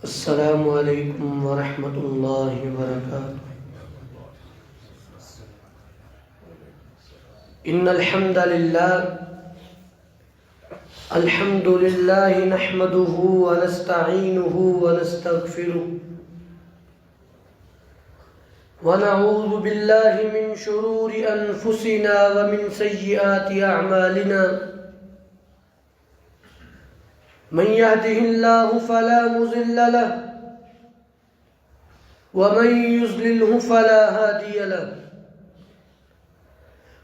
السلام علیکم ورحمۃ اللہ وبرکاتہ۔ ان الحمد للہ نحمده ونستعینه ونستغفره ونعوذ باللہ من شرور انفسنا ومن سیئات اعمالنا من يهده الله فلا مضل له ومن يضلله فلا هادي له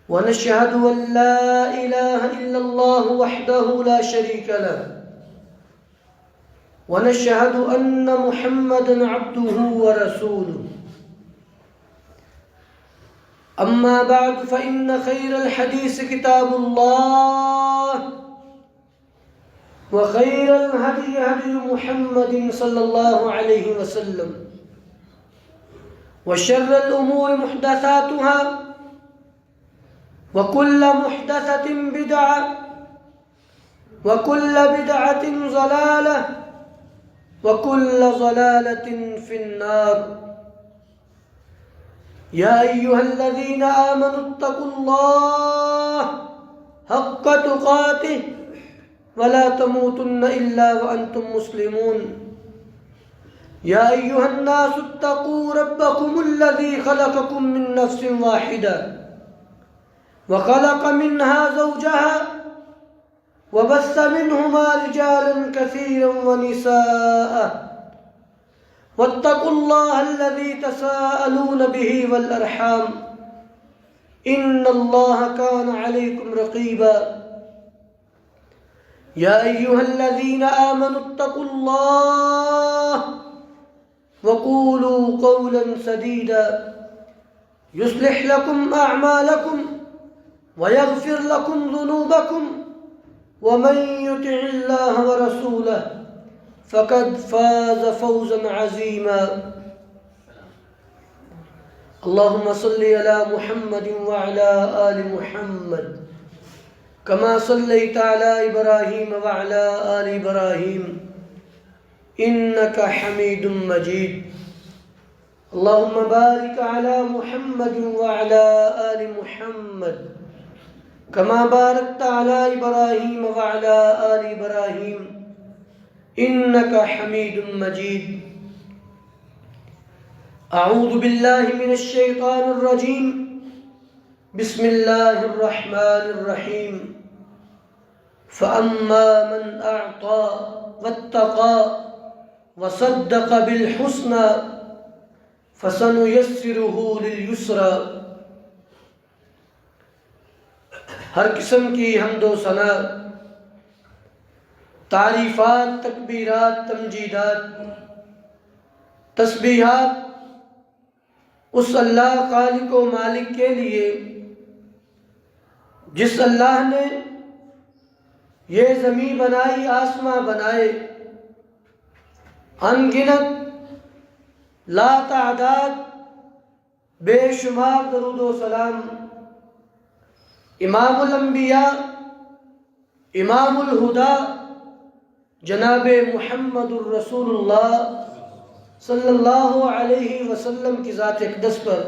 ونشهد أن لا إله إلا الله وحده لا شريك له ونشهد أن محمدا عبده ورسوله أما بعد فإن خير الحديث كتاب الله وخير الهدي هدي محمد صلى الله عليه وسلم وشر الأمور محدثاتها وكل محدثة بدعة وكل بدعة ضلالة وكل ضلالة في النار يا أيها الذين آمنوا اتقوا الله حق تقاته ولا تموتن إلا وأنتم مسلمون يا أيها الناس اتقوا ربكم الذي خلقكم من نفس واحدة وخلق منها زوجها وبث منهما رجالا كثيرا ونساء واتقوا الله الذي تساءلون به والأرحام إن الله كان عليكم رقيبا يا أيها الذين آمنوا اتقوا الله وقولوا قولا سديدا يصلح لكم أعمالكم ويغفر لكم ذنوبكم ومن يطع الله ورسوله فقد فاز فوزا عظيما اللهم صل على محمد وعلى آل محمد كما صليت على إبراهيم وعلى آل إبراهيم إنك حميد مجيد اللهم بارك على محمد وعلى آل محمد كما باركت على إبراهيم وعلى آل إبراهيم إنك حميد مجيد أعوذ بالله من الشيطان الرجيم بسم الله الرحمن الرحيم فأما من أعطى واتقى وصدق بالحسنى فسنيسره لليسرى۔ ہر قسم کی حمد و ثنا، تعریفات، تکبیرات، تمجیدات، تسبیحات اس اللہ خالق و مالک کے لیے جس اللہ نے یہ زمین بنائی، آسماں بنائے، ان گنت لا تعداد بے شمار درود و سلام امام الانبیاء، امام الہدا، جناب محمد الرسول اللہ صلی اللہ علیہ وسلم کی ذات اقدس پر۔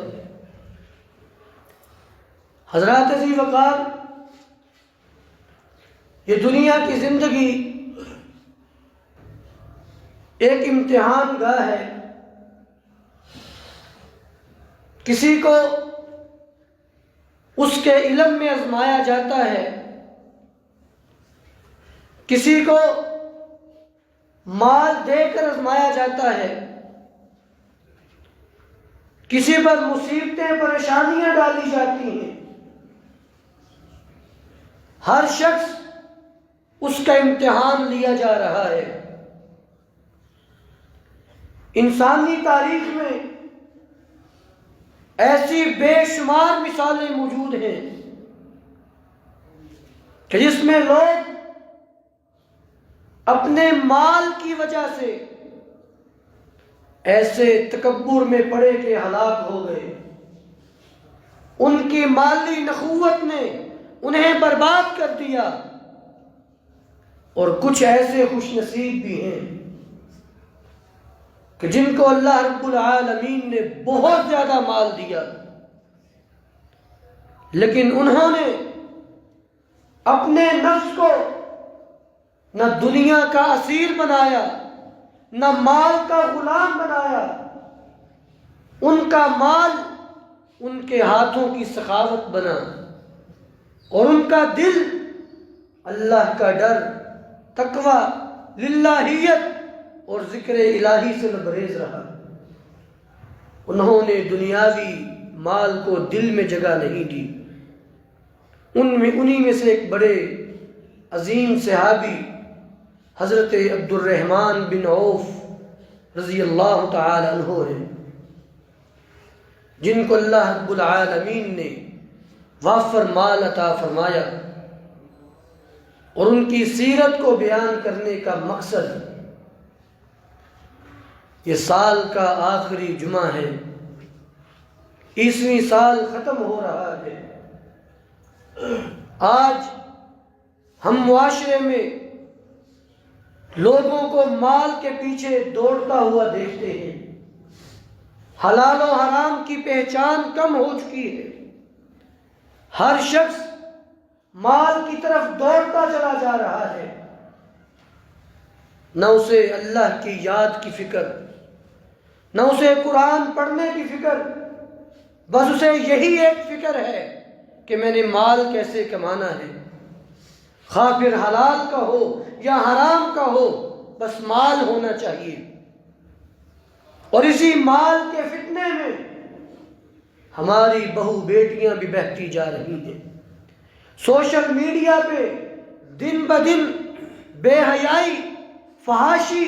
حضرات ذی وقار، یہ دنیا کی زندگی ایک امتحان گاہ ہے۔ کسی کو اس کے علم میں آزمایا جاتا ہے، کسی کو مال دے کر آزمایا جاتا ہے، کسی پر مصیبتیں، پریشانیاں ڈالی جاتی ہیں۔ ہر شخص اس کا امتحان لیا جا رہا ہے۔ انسانی تاریخ میں ایسی بے شمار مثالیں موجود ہیں کہ جس میں لوگ اپنے مال کی وجہ سے ایسے تکبر میں پڑے کہ ہلاک ہو گئے۔ ان کی مالی نخوت نے انہیں برباد کر دیا۔ اور کچھ ایسے خوش نصیب بھی ہیں کہ جن کو اللہ رب العالمین نے بہت زیادہ مال دیا، لیکن انہوں نے اپنے نفس کو نہ دنیا کا اسیر بنایا، نہ مال کا غلام بنایا۔ ان کا مال ان کے ہاتھوں کی سخاوت بنا، اور ان کا دل اللہ کا ڈر، تقوی، للہیت اور ذکر الہی سے لبریز رہا۔ انہوں نے دنیاوی مال کو دل میں جگہ نہیں دی۔ انہی میں سے ایک بڑے عظیم صحابی حضرت عبد الرحمن بن عوف رضی اللہ تعالی عنہ ہیں، جن کو اللہ رب العالمین نے وافر مال عطا فرمایا، اور ان کی سیرت کو بیان کرنے کا مقصد یہ سال کا آخری جمعہ ہے، 20ویں سال ختم ہو رہا ہے۔ آج ہم معاشرے میں لوگوں کو مال کے پیچھے دوڑتا ہوا دیکھتے ہیں، حلال و حرام کی پہچان کم ہو چکی ہے، ہر شخص مال کی طرف دوڑتا چلا جا رہا ہے، نہ اسے اللہ کی یاد کی فکر، نہ اسے قرآن پڑھنے کی فکر، بس اسے یہی ایک فکر ہے کہ میں نے مال کیسے کمانا ہے، خواہ پھر حلال کا ہو یا حرام کا ہو، بس مال ہونا چاہیے۔ اور اسی مال کے فتنے میں ہماری بہو بیٹیاں بھی بہتی جا رہی ہیں۔ سوشل میڈیا پہ دن بدن بے حیائی، فحاشی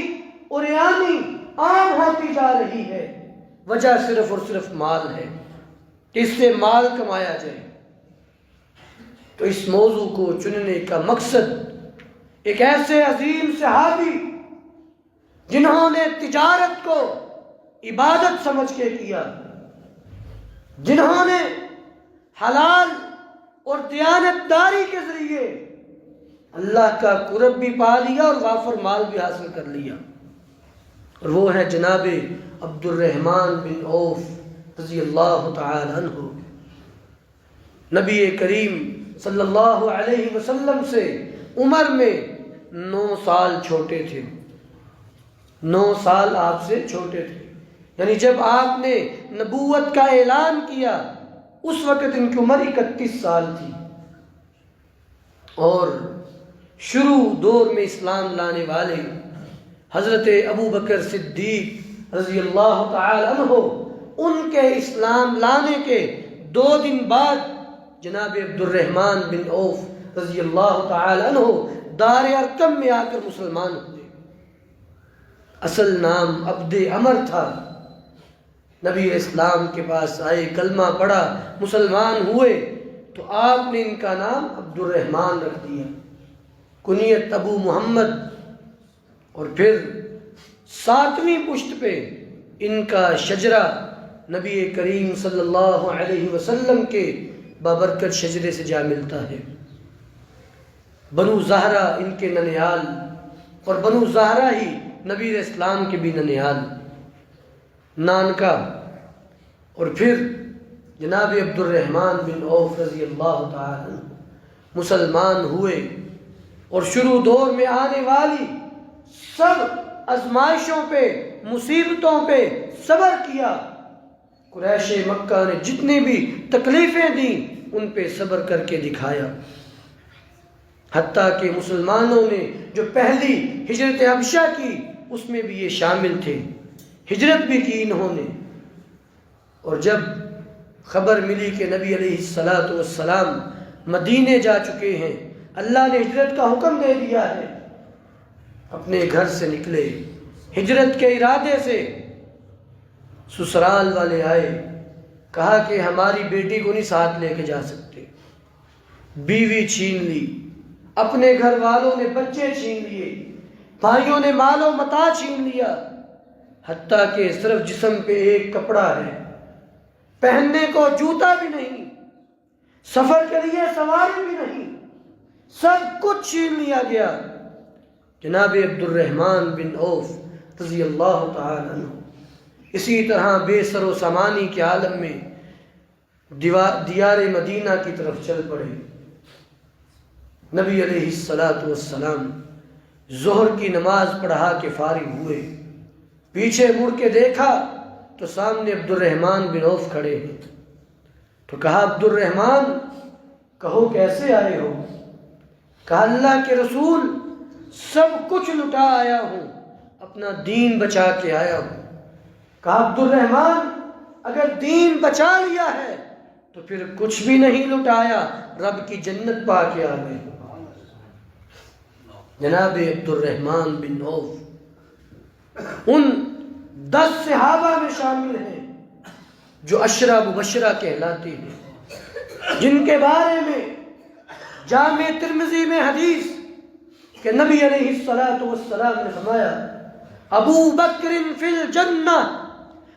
اور عریانی عام ہوتی جا رہی ہے۔ وجہ صرف اور صرف مال ہے کہ اس سے مال کمایا جائے۔ تو اس موضوع کو چننے کا مقصد ایک ایسے عظیم صحابی جنہوں نے تجارت کو عبادت سمجھ کے کیا، جنہوں نے حلال اور دیانتداری کے ذریعے اللہ کا قرب بھی پا لیا اور وافر مال بھی حاصل کر لیا، اور وہ ہے جناب عبد الرحمن بن عوف رضی اللہ تعالی عنہ۔ نبی کریم صلی اللہ علیہ وسلم سے عمر میں 9 سال چھوٹے تھے، 9 سال آپ سے چھوٹے تھے، یعنی جب آپ نے نبوت کا اعلان کیا اس وقت ان کی عمر 31 سال تھی، اور شروع دور میں اسلام لانے والے حضرت ابو بکر صدیق رضی اللہ تعالی عنہ، ان کے اسلام لانے کے 2 دن بعد جناب عبد الرحمن بن عوف رضی اللہ تعالی عنہ دار ارقم میں آ کر مسلمان ہوئے۔ اصل نام عبد عمر تھا۔ نبی اسلام کے پاس آئے، کلمہ پڑھا، مسلمان ہوئے، تو آپ نے ان کا نام عبد الرحمن رکھ دیا، کنیت ابو محمد، اور پھر 7ویں پشت پہ ان کا شجرہ نبی کریم صلی اللہ علیہ وسلم کے بابرکت شجرے سے جا ملتا ہے۔ بنو زہرہ ان کے ننیال، اور بنو زہرہ ہی نبی اسلام کے بھی ننیال، نانکا۔ اور پھر جناب عبد الرحمن بن عوف رضی اللہ تعالی عنہ مسلمان ہوئے، اور شروع دور میں آنے والی سب آزمائشوں پہ، مصیبتوں پہ صبر کیا۔ قریش مکہ نے جتنی بھی تکلیفیں دیں ان پہ صبر کر کے دکھایا، حتیٰ کہ مسلمانوں نے جو پہلی ہجرت حبشہ کی اس میں بھی یہ شامل تھے، ہجرت بھی کی انہوں نے۔ اور جب خبر ملی کہ نبی علیہ السلام مدینے جا چکے ہیں، اللہ نے ہجرت کا حکم دے دیا ہے، اپنے گھر سے نکلے ہجرت کے ارادے سے۔ سسرال والے آئے، کہا کہ ہماری بیٹی کو نہیں ساتھ لے کے جا سکتے، بیوی چھین لی، اپنے گھر والوں نے بچے چھین لیے، بھائیوں نے مال و متاع چھین لیا، حتیٰ کہ صرف جسم پہ ایک کپڑا ہے، پہننے کو جوتا بھی نہیں، سفر کے لیے سواری بھی نہیں، سب کچھ چھین لیا گیا۔ جناب عبد الرحمن بن عوف رضی اللہ تعالی عنہ اسی طرح بے سر و سامانی کے عالم میں دیار مدینہ کی طرف چل پڑے۔ نبی علیہ السلام ظہر کی نماز پڑھا کے فارغ ہوئے، پیچھے مڑ کے دیکھا تو سامنے عبد الرحمن بن عوف کھڑے ہیں۔ تو کہا عبد الرحمن کہو کیسے آئے ہو؟ کہا اللہ کے رسول سب کچھ لٹا آیا ہوں، اپنا دین بچا کے آیا ہوں۔ کہا عبد الرحمن اگر دین بچا لیا ہے تو پھر کچھ بھی نہیں لٹایا، رب کی جنت پا کے آ گئے۔ جناب عبد الرحمن بن عوف ان 10 صحابہ میں شامل ہیں جو عشرہ مبشرہ کہلاتے ہیں، جن کے بارے میں جامع ترمذی میں حدیث کہ نبی علیہ السلام نے فرمایا ابو بکر فی الجنہ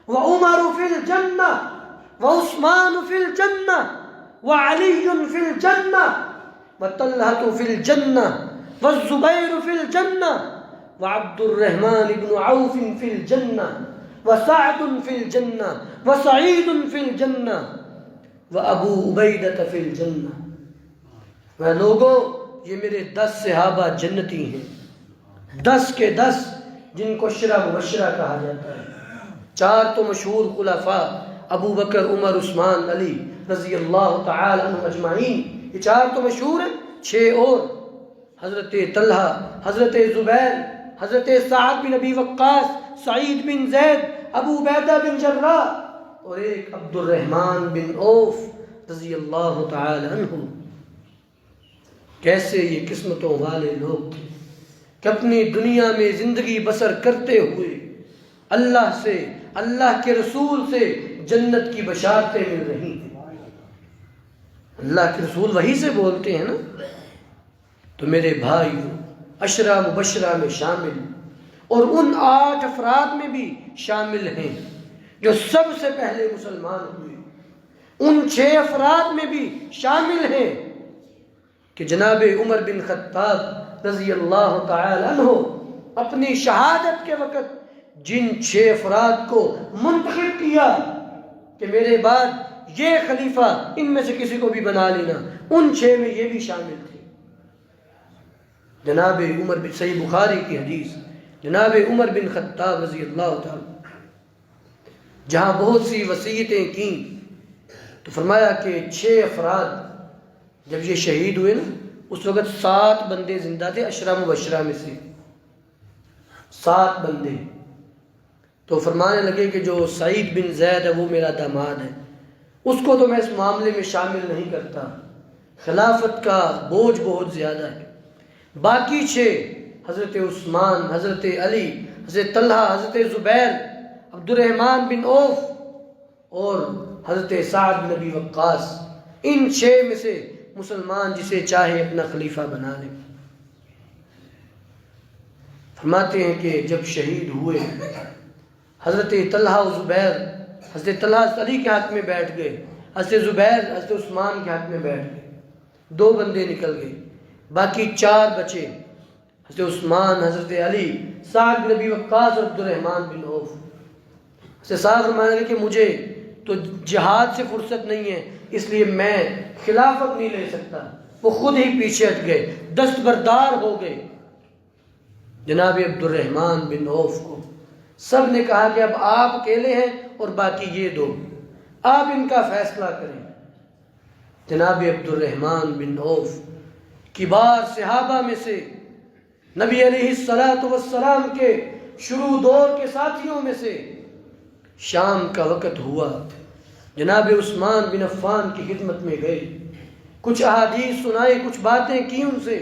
وعمر فی الجنہ وعثمان فی الجنہ وعلی فی الجنہ وطلحہ فی الجنہ والزبیر فی الجنہ وعبد الرحمن بن عوف فی الجنہ وسعد فی الجنہ وسعید فی الجنہ وابو عبیدہ فی الجنہ۔ وہ لوگوں یہ میرے 10 صحابہ جنتی ہیں، 10 کے 10 جن کو عشرہ مبشرہ کہا جاتا ہے۔ 4 تو مشہور خلفاء ابو بکر عمر عثمان علی رضی اللہ تعالی عنہ اجمعین، یہ 4 تو مشہور ہیں۔ 6 اور حضرت طلحہ، حضرت زبیر، حضرت سعد بن ابی وقاص، سعید بن زید، ابو عبیدہ بن جراح اور ایک عبد الرحمن بن عوف رضی اللہ تعالی عنہ۔ کیسے یہ قسمتوں والے لوگ تھے کہ اپنی دنیا میں زندگی بسر کرتے ہوئے اللہ سے، اللہ کے رسول سے جنت کی بشارتیں مل رہی ہیں۔ اللہ کے رسول وہی سے بولتے ہیں نا۔ تو میرے بھائیو عشرہ مبشرہ میں شامل اور ان 8 افراد میں بھی شامل ہیں جو سب سے پہلے مسلمان ہوئے، ان 6 افراد میں بھی شامل ہیں کہ جناب عمر بن خطاب رضی اللہ تعالی عنہ اپنی شہادت کے وقت جن 6 افراد کو منتخب کیا کہ میرے بعد یہ خلیفہ ان میں سے کسی کو بھی بنا لینا، ان 6 میں یہ بھی شامل تھے۔ جناب عمر بن صحیح بخاری کی حدیث، جناب عمر بن خطاب رضی اللہ تعالی جہاں بہت سی وصیتیں کی تو فرمایا کہ 6 افراد جب یہ شہید ہوئے نا اس وقت 7 بندے زندہ تھے عشرہ مبشرہ میں سے، 7 بندے۔ تو فرمانے لگے کہ جو سعید بن زید ہے وہ میرا داماد ہے، اس کو تو میں اس معاملے میں شامل نہیں کرتا، خلافت کا بوجھ بہت زیادہ ہے۔ باقی 6 حضرت عثمان، حضرت علی، حضرت طلحہ، حضرت زبیر، عبد الرحمن بن عوف اور حضرت سعد بن ابی وقاص، ان 6 میں سے مسلمان جسے چاہے اپنا خلیفہ بنا لے۔ فرماتے ہیں کہ جب شہید ہوئے حضرت طلحہ و زبیر، حضرت طلحہ حضرت علی کے حق میں بیٹھ گئے، حضرت زبیر حضرت عثمان کے حق میں بیٹھ گئے، 2 بندے نکل گئے، باقی 4 بچے، حضرت عثمان، حضرت علی، سعد بن ابی وقاص اور عبد الرحمن بن عوف۔ حضرت صاحب فرمانے لگے کہ مجھے تو جہاد سے فرصت نہیں ہے، اس لیے میں خلافت نہیں لے سکتا۔ وہ خود ہی پیچھے ہٹ گئے، دستبردار ہو گئے۔ جناب عبد الرحمن بن عوف کو سب نے کہا کہ اب آپ اکیلے ہیں اور باقی یہ 2، آپ ان کا فیصلہ کریں۔ جناب عبد الرحمن بن عوف کبار صحابہ میں سے، نبی علیہ السلام کے شروع دور کے ساتھیوں میں سے، شام کا وقت ہوا، جناب عثمان بن عفان کی خدمت میں گئے، کچھ احادیث سنائی، کچھ باتیں کی ان سے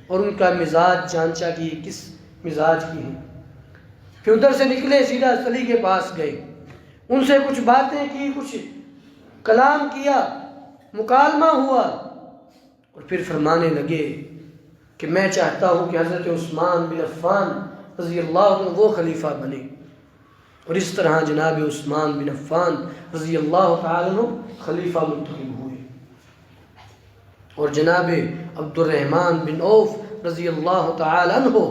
اور ان کا مزاج جانچا کہ یہ کس مزاج کی ہیں۔ پھر ادھر سے نکلے سیدھا علی کے پاس گئے، ان سے کچھ باتیں کی، کچھ کلام کیا، مکالمہ ہوا اور پھر فرمانے لگے کہ میں چاہتا ہوں کہ حضرت عثمان بن عفان رضی اللہ عنہ وہ خلیفہ بنے۔ اور اس طرح جناب عثمان بن عفان رضی اللہ تعالی عنہ خلیفہ منتخب ہوئے، اور جناب عبد الرحمن بن عوف رضی اللہ تعالی عنہ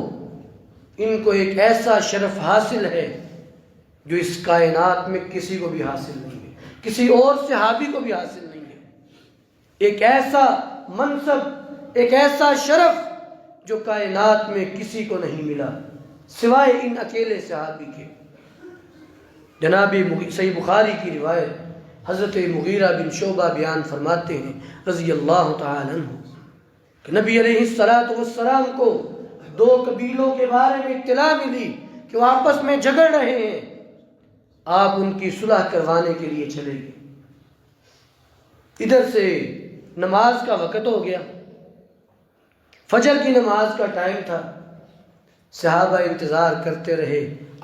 ان کو ایک ایسا شرف حاصل ہے جو اس کائنات میں کسی کو بھی حاصل نہیں ہے، کسی اور صحابی کو بھی حاصل نہیں ہے۔ ایک ایسا منصب، ایک ایسا شرف جو کائنات میں کسی کو نہیں ملا سوائے ان اکیلے صحابی کے۔ جناب صحیح بخاری کی روایت، حضرت مغیرہ بن شعبہ بیان فرماتے ہیں رضی اللہ تعالی عنہ کہ نبی علیہ السلام کو دو قبیلوں کے بارے میں اطلاع ملی کہ وہ آپس میں جھگڑ رہے ہیں، آپ ان کی صلح کروانے کے لیے چلے گئے۔ ادھر سے نماز کا وقت ہو گیا، فجر کی نماز کا ٹائم تھا، صحابہ انتظار کرتے رہے،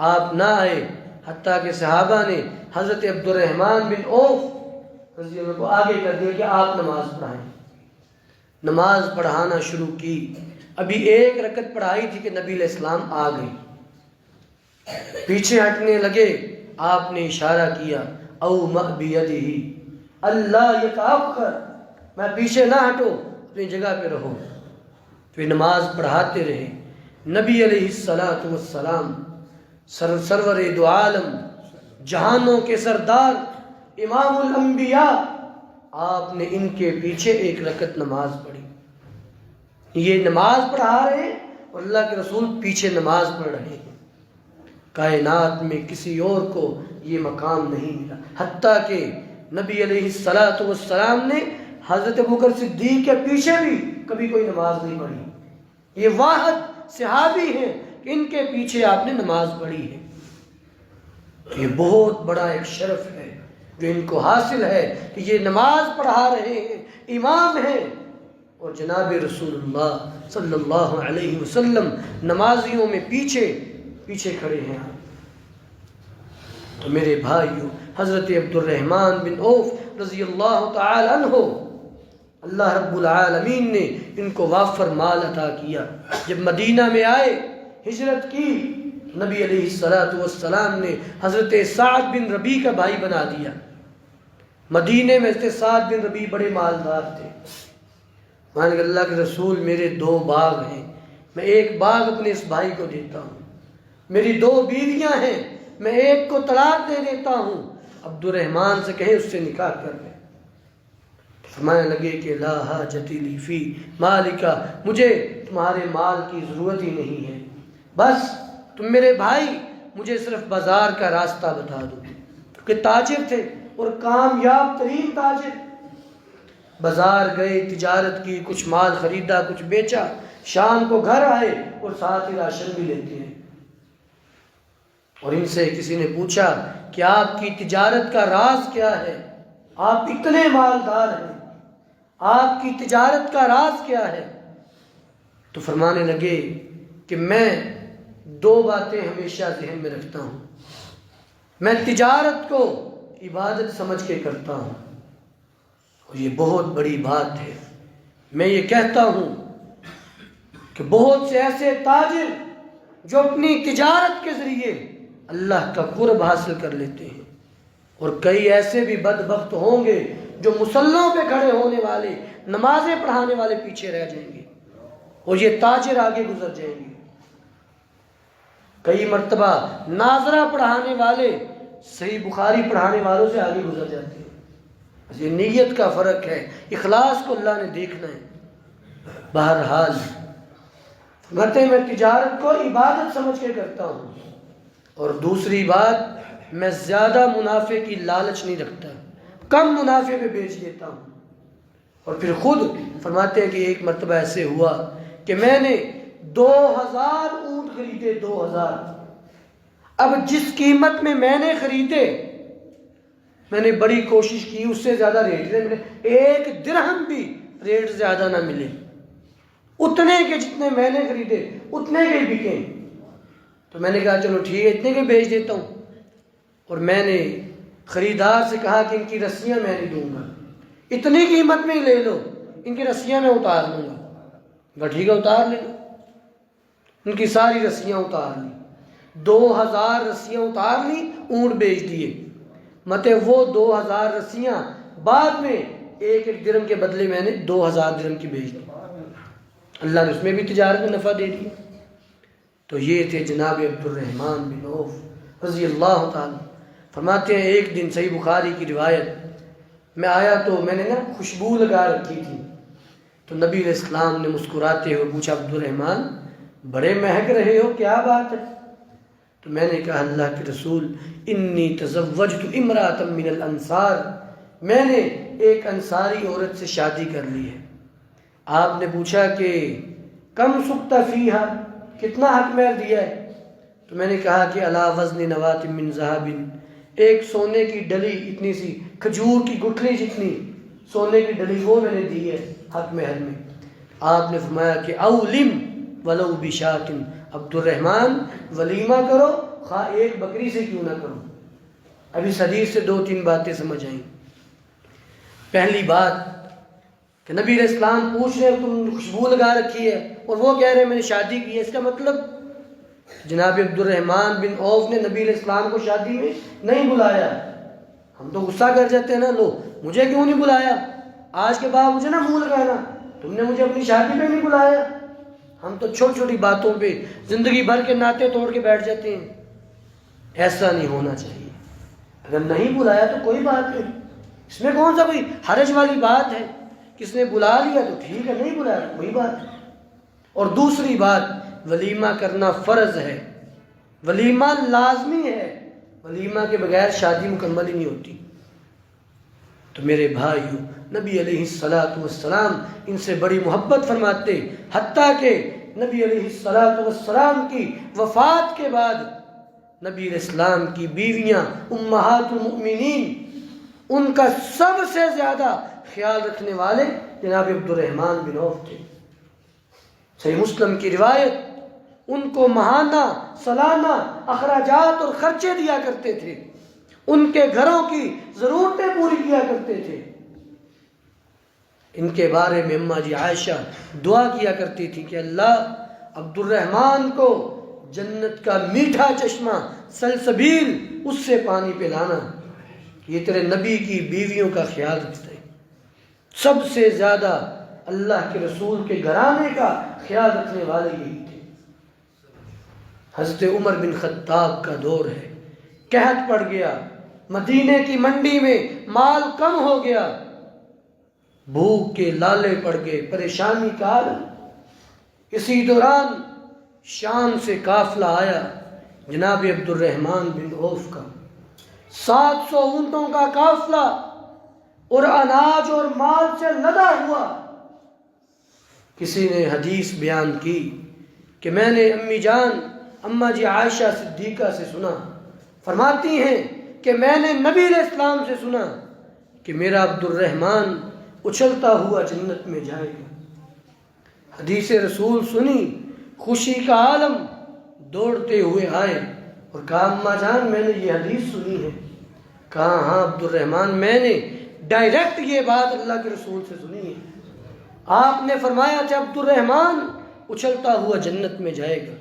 آپ نہ آئے، حتیٰ کہ صحابہ نے حضرت عبد الرحمن بن عوف رضی اللہ عنہ کو آگے کر دیا کہ آپ نماز پڑھائیں۔ نماز پڑھانا شروع کی، ابھی ایک رکعت پڑھائی تھی کہ نبی علیہ السلام آ گئی، پیچھے ہٹنے لگے، آپ نے اشارہ کیا او بیدہ اللہ یتأخر، میں پیچھے نہ ہٹو، اپنی جگہ پہ رہو۔ پھر نماز پڑھاتے رہے۔ نبی علیہ السلام سرور دو عالم، جہانوں کے سردار، امام الانبیاء، آپ نے ان کے پیچھے ایک رکعت نماز پڑھی۔ یہ نماز پڑھا رہے ہیں اور اللہ کے رسول پیچھے نماز پڑھ رہے ہیں۔ کائنات میں کسی اور کو یہ مقام نہیں ملا، حتیٰ کہ نبی علیہ السلام نے حضرت ابوبکر صدیق کے پیچھے بھی کبھی کوئی نماز نہیں پڑھی۔ یہ واحد صحابی ہیں کہ ان کے پیچھے آپ نے نماز پڑھی ہے۔ یہ بہت بڑا ایک شرف ہے جو ان کو حاصل ہے کہ یہ نماز پڑھا رہے ہیں، امام ہیں، اور جناب رسول اللہ صلی اللہ علیہ وسلم نمازیوں میں پیچھے کھڑے ہیں۔ تو میرے بھائیو، حضرت عبد الرحمن بن عوف رضی اللہ تعالی عنہ، اللہ رب العالمین نے ان کو وافر مال عطا کیا۔ جب مدینہ میں آئے، ہجرت کی، نبی علیہ السلام نے حضرت سعد بن ربیع کا بھائی بنا دیا۔ مدینے میں حضرت سعد بن ربیع بڑے مالدار تھے۔ مان کہ اللہ کے رسول، میرے دو باغ ہیں، میں ایک باغ اپنے اس بھائی کو دیتا ہوں، میری دو بیویاں ہیں، میں ایک کو طلاق دے دیتا ہوں، عبد الرحمن سے کہیں اس سے نکاح کر لیں۔ فرمانے لگے کہ لا حاجت لی فی مالکا، مجھے تمہارے مال کی ضرورت ہی نہیں ہے، بس تم میرے بھائی مجھے صرف بازار کا راستہ بتا دو۔ کہ تاجر تھے اور کامیاب ترین تاجر، بازار گئے، تجارت کی، کچھ مال خریدا، کچھ بیچا، شام کو گھر آئے اور ساتھ ہی راشن بھی لیتے ہیں۔ اور ان سے کسی نے پوچھا کہ آپ کی تجارت کا راز کیا ہے؟ آپ اتنے مالدار ہیں، آپ کی تجارت کا راز کیا ہے؟ تو فرمانے لگے کہ میں دو باتیں ہمیشہ ذہن میں رکھتا ہوں، میں تجارت کو عبادت سمجھ کے کرتا ہوں، اور یہ بہت بڑی بات ہے۔ میں یہ کہتا ہوں کہ بہت سے ایسے تاجر جو اپنی تجارت کے ذریعے اللہ کا قرب حاصل کر لیتے ہیں، اور کئی ایسے بھی بدبخت ہوں گے جو مصلوں پہ کھڑے ہونے والے، نمازیں پڑھانے والے پیچھے رہ جائیں گے اور یہ تاجر آگے گزر جائیں گے۔ کئی مرتبہ ناظرہ پڑھانے والے صحیح بخاری پڑھانے والوں سے آگے گزر جاتے ہیں۔ یہ نیت کا فرق ہے، اخلاص کو اللہ نے دیکھنا ہے۔ بہرحال گھتے میں تجارت کو عبادت سمجھ کے کرتا ہوں، اور دوسری بات، میں زیادہ منافع کی لالچ نہیں رکھتا، کم منافع پہ بیچ دیتا ہوں۔ اور پھر خود فرماتے ہیں کہ ایک مرتبہ ایسے ہوا کہ میں نے 2000 اونٹ خریدے، 2000۔ اب جس قیمت میں نے خریدے، میں نے بڑی کوشش کی اس سے زیادہ ریٹ نہ ملے، ایک درہم بھی ریٹ زیادہ نہ ملے، اتنے کے جتنے میں نے خریدے اتنے کے بکے۔ تو میں نے کہا چلو ٹھیک ہے، اتنے کے بیچ دیتا ہوں۔ اور میں نے خریدار سے کہا کہ ان کی رسیاں میں نہیں دوں گا، اتنی قیمت میں ہی لے لو، ان کی رسیاں میں اتار لوں گا۔ ٹھیک ہے، اتار لے لو۔ ان کی ساری رسیاں اتار لی، 2000 رسیاں اتار لی، اونٹ بیچ دیے۔ مطلب وہ 2000 رسیاں بعد میں ایک درہم کے بدلے میں نے 2000 درہم کی بیچ دی۔ اللہ نے اس میں بھی تجارت میں نفع دے دیا۔ تو یہ تھے جناب عبد الرحمن بن عوف رضی اللہ تعالی. فرماتے ہیں ایک دن صحیح بخاری کی روایت میں آیا تو میں نے نا خوشبو لگا رکھی تھی، تو نبی علیہ السلام نے مسکراتے ہوئے پوچھا عبد الرحمن بڑے مہک رہے ہو، کیا بات ہے؟ تو میں نے کہا اللہ کے رسول انی تزوجت امرأۃ من الانصار، میں نے ایک انصاری عورت سے شادی کر لی ہے. آپ نے پوچھا کہ کم سکتا فیہا، کتنا حق مہر دیا ہے؟ تو میں نے کہا کہ علی وزن نواۃ من ذہب، ایک سونے کی ڈلی اتنی سی، کھجور کی گٹھلی جتنی سونے کی ڈلی وہ میں نے دی ہے حق مہر میں. آپ نے فرمایا کہ اولم ولو بشاۃ، عبد الرحمن ولیمہ کرو خواہ ایک بکری سے کیوں نہ کرو. اب اس حدیث سے 2-3 باتیں سمجھ آئیں. پہلی بات کہ نبی علیہ السلام پوچھ رہے تم خوشبو لگا رکھی ہے اور وہ کہہ رہے ہیں میں نے شادی کی ہے، اس کا مطلب جناب عبد الرحمن بن عوف نے نبی علیہ السلام کو شادی میں نہیں بلایا. ہم تو غصہ کر جاتے ہیں نا، لو مجھے کیوں نہیں بلایا، آج کے بعد مجھے نا منہ لگانا، تم نے مجھے اپنی شادی پہ نہیں بلایا. ہم تو چھوٹی چھوٹی باتوں پہ زندگی بھر کے ناطے توڑ کے بیٹھ جاتے ہیں. ایسا نہیں ہونا چاہیے. اگر نہیں بلایا تو کوئی بات نہیں، اس میں کون سا کوئی حرج والی بات ہے. کس نے بلا لیا تو ٹھیک ہے، نہیں بلایا کوئی بات نہیں. اور دوسری بات ولیمہ کرنا فرض ہے، ولیمہ لازمی ہے، ولیمہ کے بغیر شادی مکمل ہی نہیں ہوتی. تو میرے بھائیو نبی علیہ السلام ان سے بڑی محبت فرماتے، حتیٰ کہ نبی علیہ السلام کی وفات کے بعد نبی علیہ السلام کی بیویاں امہات المؤمنین ان کا سب سے زیادہ خیال رکھنے والے جناب عبد الرحمن بن عوف تھے. صحیح مسلم کی روایت، ان کو ماہانہ سالانہ اخراجات اور خرچے دیا کرتے تھے، ان کے گھروں کی ضرورتیں پوری کیا کرتے تھے. ان کے بارے میں اماں جی عائشہ دعا کیا کرتی تھی کہ اللہ عبد الرحمن کو جنت کا میٹھا چشمہ سلسبیل اس سے پانی پلانا، یہ تیرے نبی کی بیویوں کا خیال رکھتے ہیں. سب سے زیادہ اللہ کے رسول کے گھرانے کا خیال رکھنے والے یہی تھے. حضرت عمر بن خطاب کا دور ہے، قحط پڑ گیا، مدینے کی منڈی میں مال کم ہو گیا، بھوک کے لالے پڑ گئے، پریشانی کا عالم. اسی دوران شام سے قافلہ آیا جناب عبد الرحمن بن عوف کا، 700 اونٹوں کا قافلہ اور اناج اور مال سے لدا ہوا. کسی نے حدیث بیان کی کہ میں نے امی جان اماں جی عائشہ صدیقہ سے سنا، فرماتی ہیں کہ میں نے نبی علیہ السلام سے سنا کہ میرا عبد الرحمن اچھلتا ہوا جنت میں جائے گا. حدیث رسول سنی، خوشی کا عالم، دوڑتے ہوئے آئے اور کہا اماں جان میں نے یہ حدیث سنی ہے. کہا ہاں عبد الرحمن میں نے ڈائریکٹ یہ بات اللہ کے رسول سے سنی ہے. آپ نے فرمایا تھا عبد الرحمن اچھلتا ہوا جنت میں جائے گا.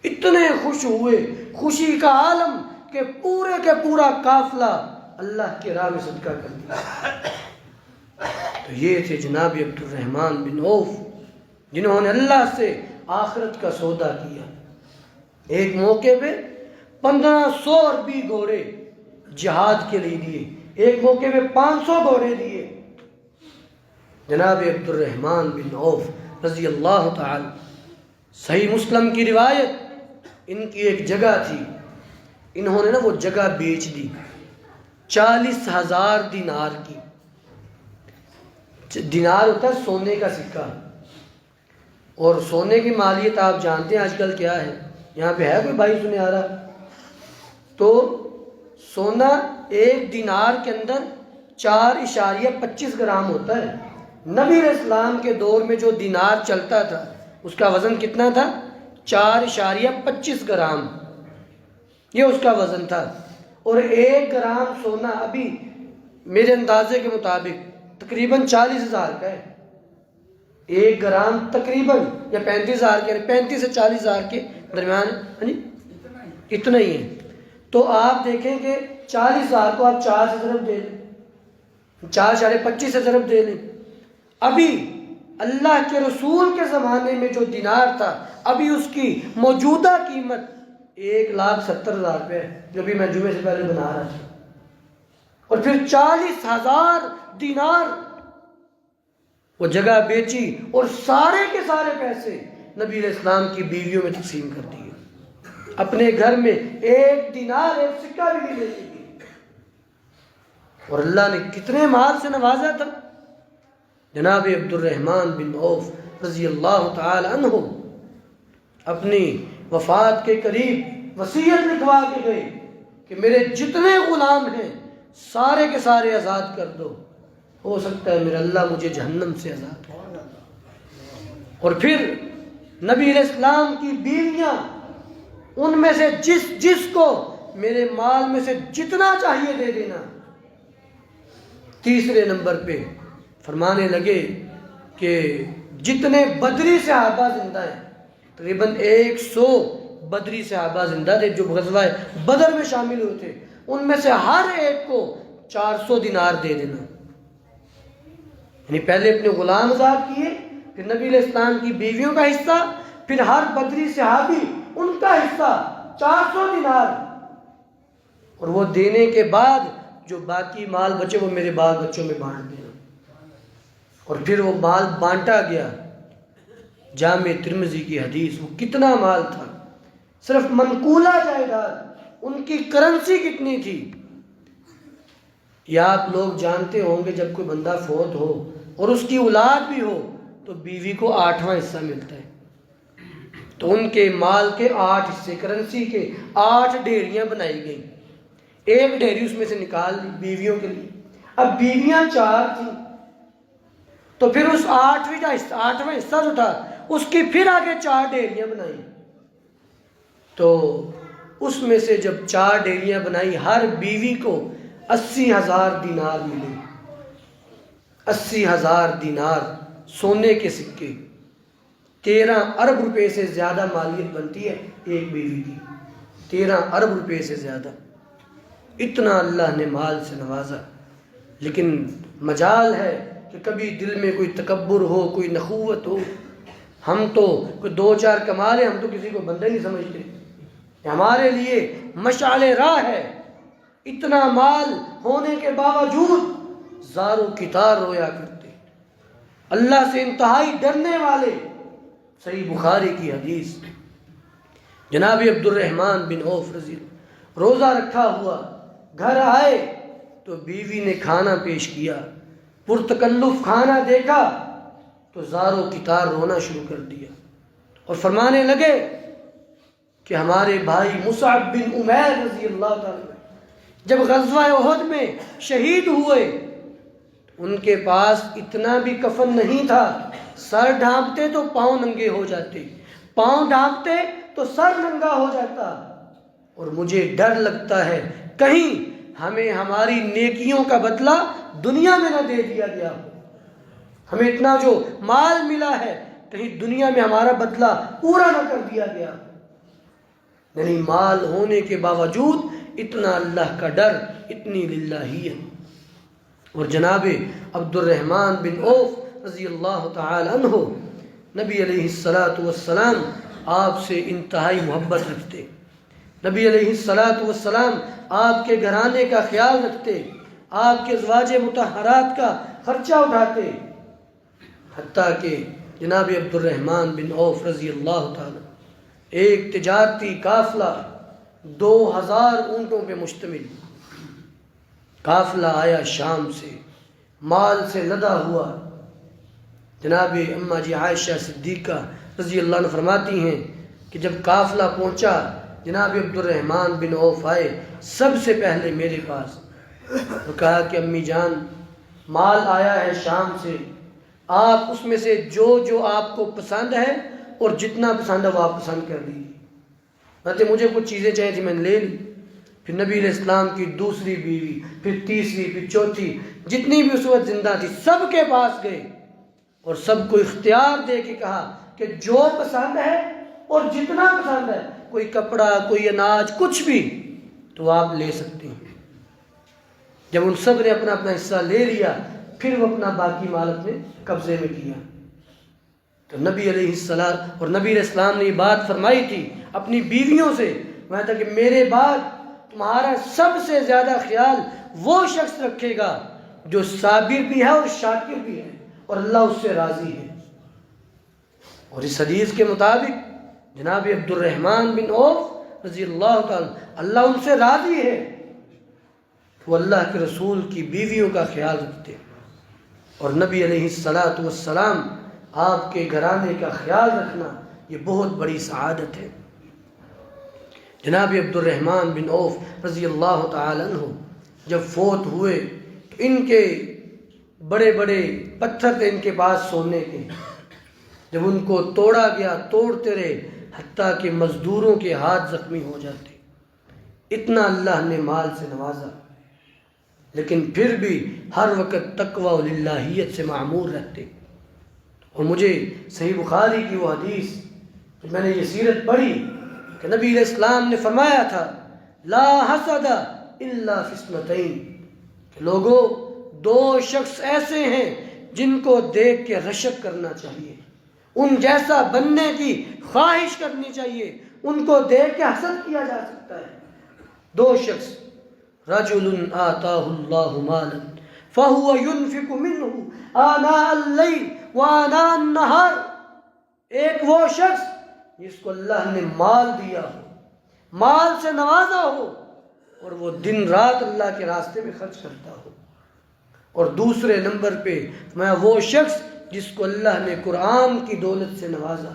اتنے خوش ہوئے، خوشی کا عالم کہ پورے کے پورا قافلہ اللہ کے راہ میں صدقہ کر دیا. تو یہ تھے جناب عبد الرحمن بن عوف جنہوں نے اللہ سے آخرت کا سودا کیا. ایک موقع پہ 1500 عربی گھوڑے جہاد کے لیے دیے، ایک موقع پہ 500 گھوڑے دیے. جناب عبد الرحمن بن عوف رضی اللہ تعالی، صحیح مسلم کی روایت، ان کی ایک جگہ تھی، انہوں نے نا وہ جگہ بیچ دی 40,000 دینار کی. دینار ہوتا ہے سونے کا سکہ، اور سونے کی مالیت آپ جانتے ہیں آج کل کیا ہے. یہاں پہ ہے کوئی بھائی سنے آ رہا؟ تو سونا 1 دینار کے اندر 4.25 گرام ہوتا ہے. نبی علیہ السلام کے دور میں جو دینار چلتا تھا اس کا وزن کتنا تھا؟ 4.25 گرام، یہ اس کا وزن تھا. اور 1 گرام سونا ابھی میرے اندازے کے مطابق تقریباً 40,000 کا ہے. 1 گرام تقریباً یا 35,000 کے، 35 سے 40,000 کے درمیان اتنا ہی ہے. تو آپ دیکھیں کہ 40,000 کو آپ 4 سے ضرب دے لیں، 4.25 سے ضرب دے لیں. ابھی اللہ کے رسول کے زمانے میں جو دینار تھا ابھی اس کی موجودہ قیمت 1,70,000 روپے ہے، جو بھی میں جمعے سے پہلے بنا رہا تھا. اور پھر 40,000 دینار وہ جگہ بیچی اور سارے کے سارے پیسے نبی علیہ السلام کی بیویوں میں تقسیم کر دیے. اپنے گھر میں 1 دینار 1 سکہ بھی نہیں لیتی تھی. اور اللہ نے کتنے مال سے نوازا تھا. جناب عبد الرحمن بن عوف رضی اللہ تعالی عنہ اپنی وفات کے قریب وصیت لکھوا کے گئے کہ میرے جتنے غلام ہیں سارے کے سارے آزاد کر دو، ہو سکتا ہے میرا اللہ مجھے جہنم سے آزاد کر. اور پھر نبی علیہ السلام کی بیویاں، ان میں سے جس کو میرے مال میں سے جتنا چاہیے دے دینا. تیسرے نمبر پہ فرمانے لگے کہ جتنے بدری صحابہ زندہ ہیں، تقریباً 100 بدری صحابہ زندہ تھے جو غزوہ بدر میں شامل ہوئے تھے، ان میں سے ہر ایک کو 400 دینار دے دینا. یعنی پہلے اپنے غلام آزاد کیے، پھر نبی علیہ السلام کی بیویوں کا حصہ، پھر ہر بدری صحابی ان کا حصہ 400 دینار. اور وہ دینے کے بعد جو باقی مال بچے وہ میرے بال بچوں میں بانٹ دینا. اور پھر وہ مال بانٹا گیا. جامع ترمذی کی حدیث، وہ کتنا مال تھا، صرف منقولہ جائیداد، ان کی کرنسی کتنی تھی. یا آپ لوگ جانتے ہوں گے جب کوئی بندہ فوت ہو اور اس کی اولاد بھی ہو تو بیوی کو 8واں حصہ ملتا ہے. تو ان کے مال کے 8 حصے، کرنسی کے 8 ڈھیریاں بنائی گئیں. ایک ڈھیری اس میں سے نکال لی بیویوں کے لیے. اب بیویاں 4 تھیں تو پھر اس 8واں حصہ جو تھا اس کی پھر آگے 4 ڈھیریاں بنائی. تو اس میں سے جب 4 ڈھیریاں بنائی، ہر بیوی کو 80,000 دینار ملے. 80,000 دینار سونے کے سکے. 13 ارب روپے سے زیادہ مالیت بنتی ہے ایک بیوی کی. 13 ارب روپے سے زیادہ. اتنا اللہ نے مال سے نوازا. لیکن مجال ہے کہ کبھی دل میں کوئی تکبر ہو، کوئی نخوت ہو. ہم تو کوئی 2-4 کما لیں، ہم تو کسی کو بندہ نہیں سمجھتے. ہمارے لیے مشعل راہ ہے. اتنا مال ہونے کے باوجود زاروں کی تار رویا کرتے، اللہ سے انتہائی ڈرنے والے. صحیح بخاری کی حدیث، جناب عبد الرحمن بن عوف رضی اللہ روزہ رکھا ہوا گھر آئے تو بیوی نے کھانا پیش کیا، پرتکلف کھانا دیکھا تو زاروں کی تار رونا شروع کر دیا اور فرمانے لگے کہ ہمارے بھائی مصعب بن عمیر رضی اللہ تعالیٰ جب غزوہ احد میں شہید ہوئے، ان کے پاس اتنا بھی کفن نہیں تھا. سر ڈھانپتے تو پاؤں ننگے ہو جاتے، پاؤں ڈھانپتے تو سر ننگا ہو جاتا. اور مجھے ڈر لگتا ہے کہیں ہمیں ہماری نیکیوں کا بدلہ دنیا میں نہ دے دیا گیا ہو. ہمیں اتنا جو مال ملا ہے کہیں دنیا میں ہمارا بدلہ پورا نہ کر دیا گیا. یعنی مال ہونے کے باوجود اتنا اللہ کا ڈر، اتنی للہیت. اور جناب عبد الرحمن بن عوف رضی اللہ تعالی عنہ نبی علیہ السلام آپ سے انتہائی محبت رکھتے. نبی علیہ السلام آپ کے گھرانے کا خیال رکھتے، آپ کے ازواج مطہرات کا خرچہ اٹھاتے. حتیٰ کہ جناب عبد الرحمن بن عوف رضی اللہ تعالی ایک تجارتی قافلہ 2000 اونٹوں پہ مشتمل قافلہ آیا شام سے، مال سے لدا ہوا. جناب اماں جی عائشہ صدیقہ رضی اللہ عنہ فرماتی ہیں کہ جب قافلہ پہنچا جناب عبد الرحمن بن عوف آئے سب سے پہلے میرے پاس اور کہا کہ امی جان مال آیا ہے شام سے، آپ اس میں سے جو آپ کو پسند ہے اور جتنا پسند ہے وہ آپ پسند کر لیجیے. مجھے کچھ چیزیں چاہیے تھی، میں نے لے لی. پھر نبی علیہ السلام کی دوسری بیوی، پھر تیسری، پھر چوتھی، جتنی بھی اس وقت زندہ تھی سب کے پاس گئے اور سب کو اختیار دے کے کہا کہ جو پسند ہے اور جتنا پسند ہے، کوئی کپڑا، کوئی اناج، کچھ بھی تو آپ لے سکتے ہیں. جب ان سب نے اپنا اپنا حصہ لے لیا پھر وہ اپنا باقی مال اپنے قبضے میں کیا. تو نبی علیہ السلام اور نبی علیہ السلام نے یہ بات فرمائی تھی اپنی بیویوں سے، میں تھا کہ میرے بعد تمہارا سب سے زیادہ خیال وہ شخص رکھے گا جو صابر بھی ہے اور شاکر بھی ہے اور اللہ اس سے راضی ہے۔ اور اس حدیث کے مطابق جناب عبد الرحمن بن عوف رضی اللہ تعالی اللہ ان سے راضی ہے، وہ اللہ کے رسول کی بیویوں کا خیال رکھتے ہیں، اور نبی علیہ السلام آپ کے گھرانے کا خیال رکھنا یہ بہت بڑی سعادت ہے۔ جناب عبد الرحمن بن عوف رضی اللہ تعالی عنہ جب فوت ہوئے تو ان کے بڑے بڑے پتھر تھے ان کے پاس سونے کے، جب ان کو توڑا گیا توڑتے رہے حتیٰ کہ مزدوروں کے ہاتھ زخمی ہو جاتے، اتنا اللہ نے مال سے نوازا، لیکن پھر بھی ہر وقت تقوی و للہیت سے معمور رہتے۔ اور مجھے صحیح بخاری کی وہ حدیث کہ میں نے یہ سیرت پڑھی کہ نبی علیہ السلام نے فرمایا تھا لا حسد الا فی اثنتین، کہ لوگوں دو شخص ایسے ہیں جن کو دیکھ کے رشک کرنا چاہیے، ان جیسا بننے کی خواہش کرنی چاہیے، ان کو دیکھ کے حسد کیا جا سکتا ہے۔ دو شخص، رجل آتاہ اللہ مالا فہو ينفق منہ آناء اللیل وآناء النہار، ایک وہ شخص جس کو اللہ نے مال دیا ہو، مال سے نوازا ہو، اور وہ دن رات اللہ کے راستے میں خرچ کرتا ہو، اور دوسرے نمبر پہ میں وہ شخص جس کو اللہ نے قرآن کی دولت سے نوازا،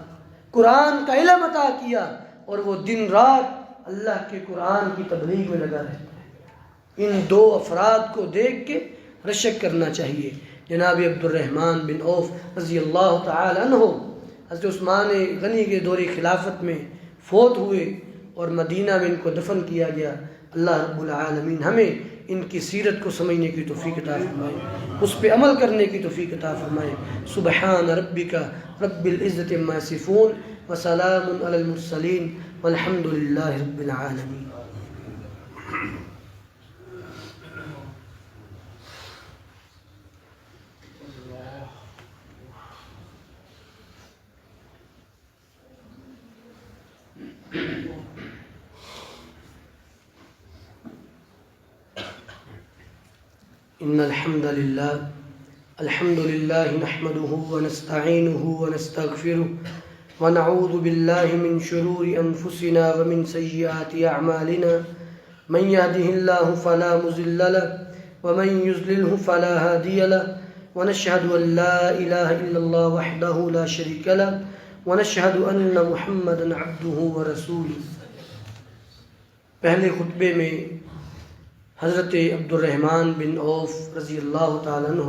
قرآن کا علم عطا کیا، اور وہ دن رات اللہ کے قرآن کی تبلیغ میں لگا رہتا ہے۔ ان دو افراد کو دیکھ کے رشک کرنا چاہیے۔ جناب عبد الرحمن بن عوف رضی اللہ تعالی عنہ حضرت عثمان غنی کے دور خلافت میں فوت ہوئے اور مدینہ میں ان کو دفن کیا گیا۔ اللہ رب العالمین ہمیں ان کی سیرت کو سمجھنے کی توفیق عطا فرمائے، اس پہ عمل کرنے کی توفیق عطا فرمائے۔ سبحان ربک رب العزت عما یصفون وسلام علی المرسلین والحمد للہ رب العالمین۔ ان الحمد للہ نحمده ونستعینه ونستغفره ونعوذ باللہ من شرور انفسنا ومن سیئات اعمالنا، من يهده الله فلا مضل له ومن يضلل فلا هادي له، ونشهد ان لا اله الا الله وحده لا شريك له، ونشهد ان محمدا عبده ورسوله۔ پہلے خطبے میں حضرت عبد الرحمن بن عوف رضی اللہ تعالیٰ عنہ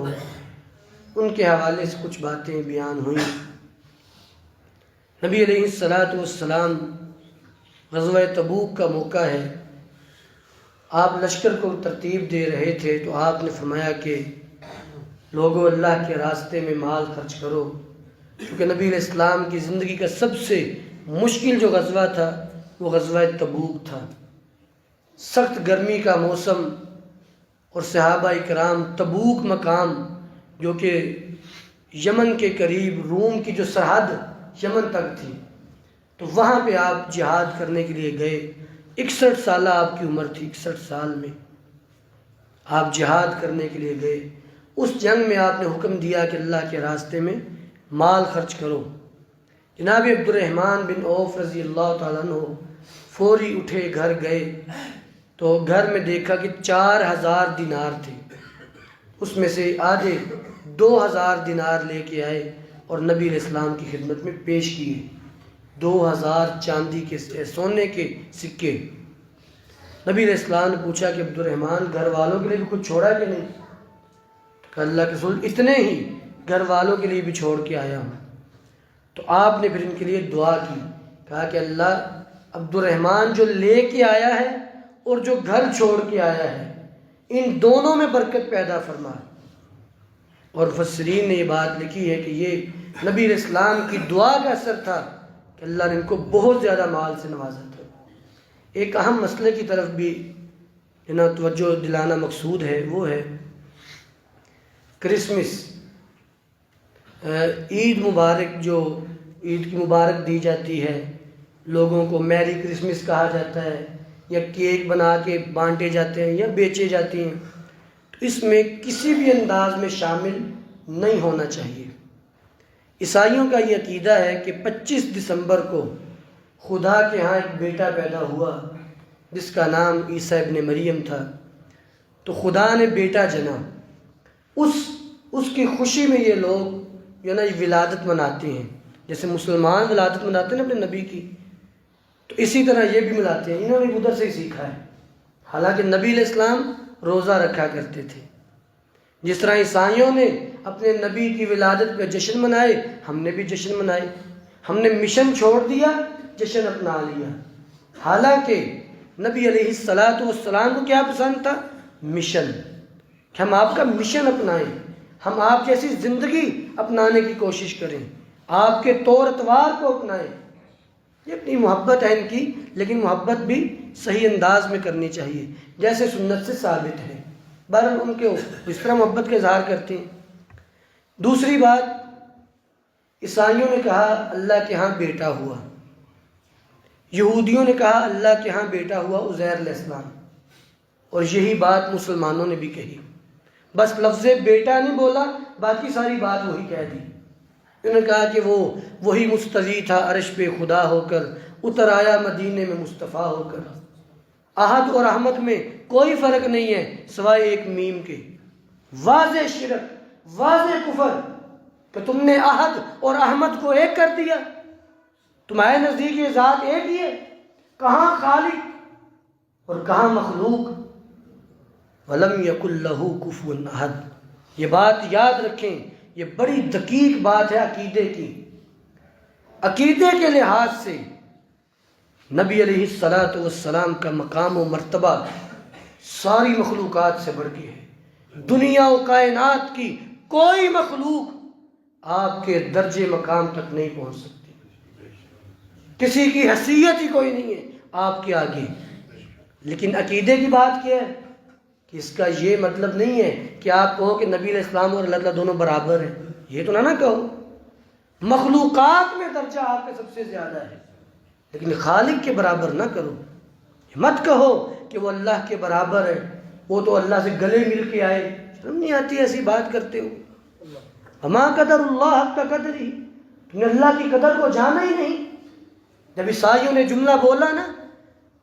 ان کے حوالے سے کچھ باتیں بیان ہوئیں۔ نبی علیہ السلام غزوہ تبوک کا موقع ہے، آپ لشکر کو ترتیب دے رہے تھے تو آپ نے فرمایا کہ لوگوں اللہ کے راستے میں مال خرچ کرو، کیونکہ نبی علیہ السلام کی زندگی کا سب سے مشکل جو غزوہ تھا وہ غزوہ تبوک تھا۔ سخت گرمی کا موسم اور صحابہ اکرام تبوک مقام جو کہ یمن کے قریب روم کی جو سرحد یمن تک تھی، تو وہاں پہ آپ جہاد کرنے کے لیے گئے۔ 61 سالہ آپ کی عمر تھی، 61 سال میں آپ جہاد کرنے کے لیے گئے۔ اس جنگ میں آپ نے حکم دیا کہ اللہ کے راستے میں مال خرچ کرو۔ جناب عبد الرحمن بن عوف رضی اللہ تعالیٰ عنہ فوری اٹھے، گھر گئے تو گھر میں دیکھا کہ 4000 دینار تھے، اس میں سے آدھے 2000 دینار لے کے آئے اور نبی علیہ السلام کی خدمت میں پیش کیے۔ 2000 چاندی کے سونے کے سکے۔ نبی علیہ السلام نے پوچھا کہ عبد الرحمن گھر والوں کے لیے بھی کچھ چھوڑا کہ نہیں؟ کہ اللہ کے رسول اتنے ہی گھر والوں کے لیے بھی چھوڑ کے آیا ہوں۔ تو آپ نے پھر ان کے لیے دعا کی، کہا کہ اللہ عبد الرحمن جو لے کے آیا ہے اور جو گھر چھوڑ کے آیا ہے ان دونوں میں برکت پیدا فرما۔ اور مفسرین نے یہ بات لکھی ہے کہ یہ نبی علیہ السلام کی دعا کا اثر تھا کہ اللہ نے ان کو بہت زیادہ مال سے نوازا تھا۔ ایک اہم مسئلے کی طرف بھی توجہ دلانا مقصود ہے، وہ ہے کرسمس۔ عید مبارک جو عید کی مبارک دی جاتی ہے، لوگوں کو میری کرسمس کہا جاتا ہے، یا کیک بنا کے بانٹے جاتے ہیں یا بیچے جاتے ہیں، تو اس میں کسی بھی انداز میں شامل نہیں ہونا چاہیے۔ عیسائیوں کا یہ عقیدہ ہے کہ 25 دسمبر کو خدا کے ہاں ایک بیٹا پیدا ہوا جس کا نام عیسیٰ ابن مریم تھا، تو خدا نے بیٹا جنا، اس کی خوشی میں یہ لوگ ولادت مناتے ہیں، جیسے مسلمان ولادت مناتے ہیں اپنے نبی کی، تو اسی طرح یہ بھی مناتے ہیں۔ انہوں نے ادھر سے ہی سیکھا ہے، حالانکہ نبی علیہ السلام روزہ رکھا کرتے تھے۔ جس طرح عیسائیوں نے اپنے نبی کی ولادت پہ جشن منائے، ہم نے بھی جشن منائے، ہم نے مشن چھوڑ دیا، جشن اپنا لیا۔ حالانکہ نبی علیہ السلام کو کیا پسند تھا؟ مشن، کہ ہم آپ کا مشن اپنائیں، ہم آپ جیسی زندگی اپنانے کی کوشش کریں، آپ کے طور اطوار کو اپنائیں۔ یہ اپنی محبت ہے ان کی، لیکن محبت بھی صحیح انداز میں کرنی چاہیے، جیسے سنت سے ثابت ہے۔ بہرحال ان کے اس طرح محبت کا اظہار کرتے ہیں۔ دوسری بات، عیسائیوں نے کہا اللہ کے ہاں بیٹا ہوا، یہودیوں نے کہا اللہ کے ہاں بیٹا ہوا عزیر علیہ السلام، اور یہی بات مسلمانوں نے بھی کہی، بس لفظ بیٹا نہیں بولا، باقی ساری بات وہی کہہ دی۔ انہوں نے کہا کہ وہی مستوی تھا عرش پہ خدا ہو کر، اتر آیا مدینے میں مصطفیٰ ہو کر۔ احد اور احمد میں کوئی فرق نہیں ہے سوائے ایک میم کے۔ واضح شرک، واضح کفر کہ تم نے احد اور احمد کو ایک کر دیا، تمہارے نزدیک یہ ذات ایک ہی ہے، کہاں خالق اور کہاں مخلوق؟ وَلَمْ يَكُنْ لَهُ كُفُوًا أَحَدٌ۔ یہ بات یاد رکھیں، یہ بڑی دقیق بات ہے عقیدے کی۔ عقیدے کے لحاظ سے نبی علیہ السلام کا مقام و مرتبہ ساری مخلوقات سے بڑھ کے ہے۔ دنیا و کائنات کی کوئی مخلوق آپ کے درجے مقام تک نہیں پہنچ سکتی، کسی کی حیثیت ہی کوئی نہیں ہے آپ کے آگے۔ لیکن عقیدے کی بات کیا ہے کہ اس کا یہ مطلب نہیں ہے کہ آپ کہو کہ نبی علیہ السلام اور اللہ تعالیٰ دونوں برابر ہیں، یہ تو نہ کہو۔ مخلوقات میں درجہ آپ کا سب سے زیادہ ہے، لیکن خالق کے برابر نہ کرو۔ مت کہو کہ وہ اللہ کے برابر ہے، وہ تو اللہ سے گلے مل کے آئے، شرم نہیں آتی ایسی بات کرتے ہو؟ وما قدر اللہ حق قدری، تم نے اللہ کی قدر کو جانا ہی نہیں۔ جب عیسائیوں نے جملہ بولا نا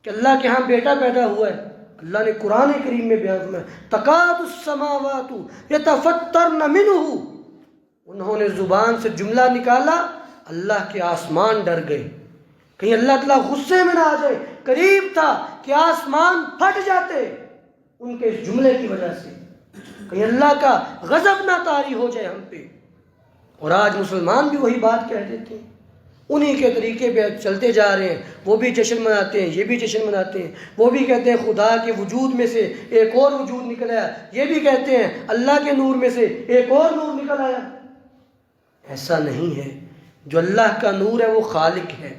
کہ اللہ کے ہاں بیٹا پیدا ہوا ہے، اللہ نے قرآن کریم میں بیان فرمایا تکاد السماوات یتفطرن منہ، انہوں نے زبان سے جملہ نکالا، اللہ کے آسمان ڈر گئے، کہیں اللہ تعالیٰ غصے میں نہ آ جائے۔ قریب تھا کہ آسمان پھٹ جاتے ان کے اس جملے کی وجہ سے، کہیں اللہ کا غضب نہ طاری ہو جائے ہم پہ۔ اور آج مسلمان بھی وہی بات کہہ دیتے ہیں، انہی کے طریقے پہ چلتے جا رہے ہیں۔ وہ بھی جشن مناتے ہیں، یہ بھی جشن مناتے ہیں، وہ بھی کہتے ہیں خدا کے وجود میں سے ایک اور وجود نکل آیا، یہ بھی کہتے ہیں اللہ کے نور میں سے ایک اور نور نکل آیا۔ ایسا نہیں ہے، جو اللہ کا نور ہے وہ خالق ہے،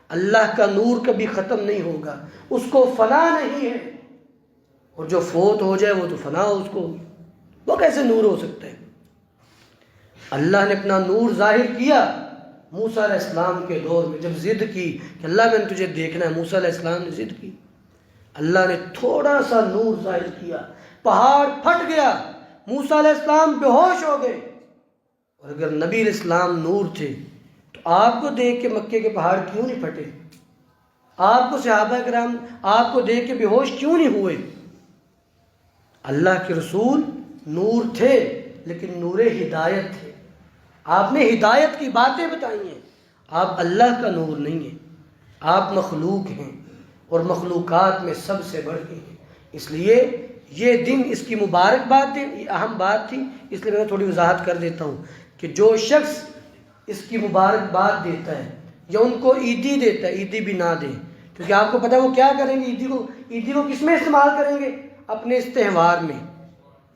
اللہ کا نور کبھی ختم نہیں ہوگا، اس کو فنا نہیں ہے، اور جو فوت ہو جائے وہ تو فنا ہو، اس کو وہ کیسے نور ہو سکتا ہے؟ اللہ نے اپنا نور ظاہر کیا موسیٰ علیہ السلام کے دور میں، جب ضد کی کہ اللہ میں نے تجھے دیکھنا ہے، موسیٰ علیہ السلام نے ضد کی، اللہ نے تھوڑا سا نور ظاہر کیا، پہاڑ پھٹ گیا، موسیٰ علیہ السلام بے ہوش ہو گئے۔ اور اگر نبی علیہ السلام نور تھے تو آپ کو دیکھ کے مکے کے پہاڑ کیوں نہیں پھٹے؟ آپ کو صحابہ کرام آپ کو دیکھ کے بے ہوش کیوں نہیں ہوئے؟ اللہ کے رسول نور تھے، لیکن نور ہدایت تھے، آپ نے ہدایت کی باتیں بتائی ہیں، آپ اللہ کا نور نہیں ہیں، آپ مخلوق ہیں، اور مخلوقات میں سب سے بڑھ کے ہیں۔ اس لیے یہ دن، اس کی مبارک بات ہے، یہ اہم بات تھی، اس لیے میں تھوڑی وضاحت کر دیتا ہوں کہ جو شخص اس کی مبارک بات دیتا ہے یا ان کو عیدی دیتا ہے، عیدی بھی نہ دیں، کیونکہ آپ کو پتہ ہے وہ کیا کریں گے؟ عیدی کو کس میں استعمال کریں گے؟ اپنے اس تہوار میں،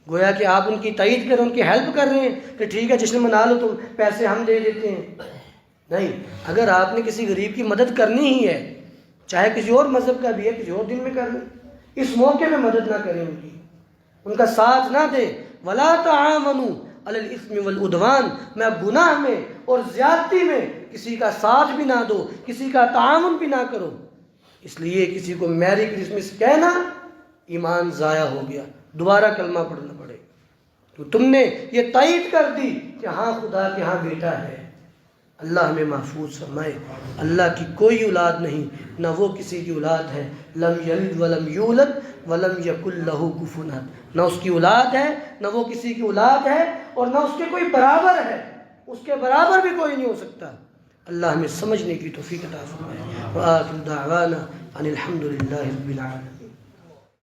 گویا کہ آپ ان کی تائید کر رہے ہیں، ان کی ہیلپ کر رہے ہیں کہ ٹھیک ہے جشن منا لو، تم پیسے ہم دے دیتے ہیں۔ نہیں، اگر آپ نے کسی غریب کی مدد کرنی ہی ہے، چاہے کسی اور مذہب کا بھی ہے، کسی اور دن میں کر لیں، اس موقع میں مدد نہ کریں ان کی، ان کا ساتھ نہ دیں۔ وَلَا تَعَاوَنُوا علی الاثم والعدوان، میں گناہ میں اور زیادتی میں کسی کا ساتھ بھی نہ دو، کسی کا تعاون بھی نہ کرو۔ اس لیے کسی کو میری کرسمس کہنا ایمان ضائع ہو گیا، دوبارہ کلمہ پڑھنا پڑے۔ تو تم نے یہ تائید کر دی کہ ہاں خدا کے ہاں بیٹا ہے۔ اللہ ہمیں محفوظ فرمائے۔ اللہ کی کوئی اولاد نہیں، نہ وہ کسی کی اولاد ہے۔ لم یلد ولم یولد ولم یکن لہ کفوا احد، نہ اس کی اولاد ہے، نہ وہ کسی کی اولاد ہے، اور نہ اس کے کوئی برابر ہے، اس کے برابر بھی کوئی نہیں ہو سکتا۔ اللہ ہمیں سمجھنے کی توفیق عطا فرمائے۔ وآخر دعوانا ان الحمد للہ رب العالمین۔